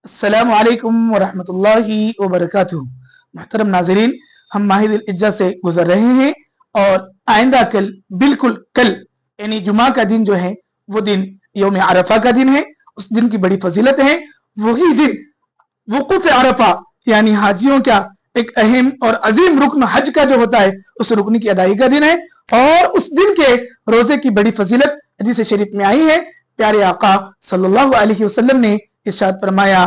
अस्सलामु अलैकुम वरहमतुल्लाहि वबरकातुहू। मुहतरम नाज़रीन, हम माहिद इज्जा से गुजर रहे हैं और आइंदा कल बिल्कुल कल यानी जुमा का दिन जो है वो दिन यौम अरफा का दिन है। उस दिन की बड़ी फजीलत है। वही दिन वुकूफ अरफा यानी हाजियों का एक अहम और अजीम रुकन हज का जो होता है उस रुकन की अदायगी का दिन है और उस दिन के रोजे की बड़ी फजीलत हदीस शरीफ में आई है। प्यारे आका सल्लल्लाहु अलैहि वसल्लम ने इरशाद फरमाया,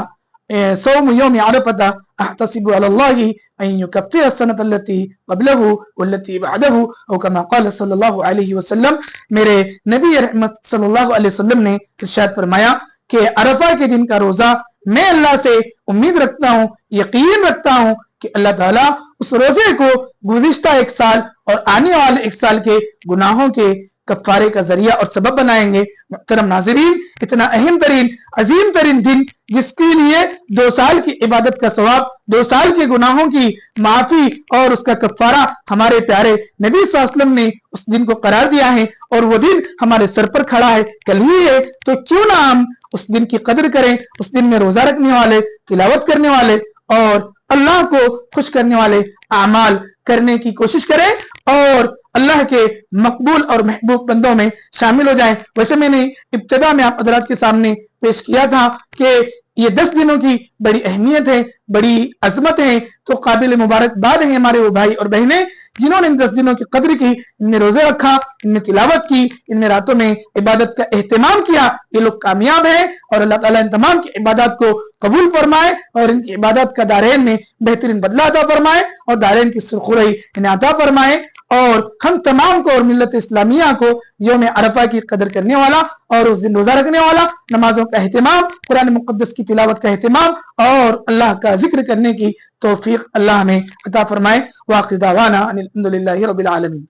सौम यौम अरफा अहतसिबु अलल्लाहि अन युकफ्फिर अस्सनत अल्लती क़ब्लहु वल्लती बअदहु औ कमा क़ाल सल्लल्लाहु अलैहि वसल्लम। मेरे नबी रहमत सल्लल्लाहु अलैहि वसल्लम ने इरशाद फरमाया कि अरफा के दिन का रोजा मैं अल्लाह से उम्मीद रखता हूँ, यकीन रखता हूँ कि अल्लाह ताला उस रोजे को गुज़िश्ता एक साल और आने वाले एक साल के गुनाहों के कफ़ारे का जरिया और सबब बनाएंगे। मुहतरम नाज़रीन, इतना अहम तरीन अजीम तरीन दिन जिसके लिए 2 साल की इबादत का सवाब, 2 साल के गुनाहों की माफी और उसका कफ़ारा हमारे प्यारे नबी सल्लल्लाहु अलैहि वसल्लम ने उस दिन को करार दिया है और वो दिन हमारे सर पर खड़ा है, कल ही है। तो क्यों ना हम उस दिन की कदर करें, उस दिन में रोजा रखने वाले, तिलावत करने वाले और अल्लाह को खुश करने वाले आमाल करने की कोशिश करें और अल्लाह के मकबूल और महबूब बंदों में शामिल हो जाएं। वैसे मैंने इब्तिदा में आप हज़रात के सामने पेश किया था कि ये 10 दिनों की बड़ी अहमियत है, बड़ी अजमत है। तो काबिल मुबारकबाद है हमारे वो भाई और बहनें जिन्होंने इन 10 दिनों की कदर की, इनमें रोजे रखा, इनमें तिलावत की, इनमें रातों में इबादत का एहतमाम किया। ये लोग कामयाब हैं और अल्लाह ताला इन तमाम की इबादत को कबूल फरमाए और इनकी इबादत का दारैन में बेहतरीन बदला अता फरमाए और दारैन की सुरखुरई इन्हें अता फरमाए और हम तमाम को और मिल्लत इस्लामिया को यौम अरफा की कदर करने वाला और उस दिन रोजा रखने वाला, नमाजों का एहतमाम, कुरान मुक़द्दस की तिलावत का एहतमाम और अल्लाह का जिक्र करने की तौफीक अल्लाह हमें अता फरमाए। व आखिर दावाना अनिल हम्दुलिल्लाहि रब्बिल आलमीन।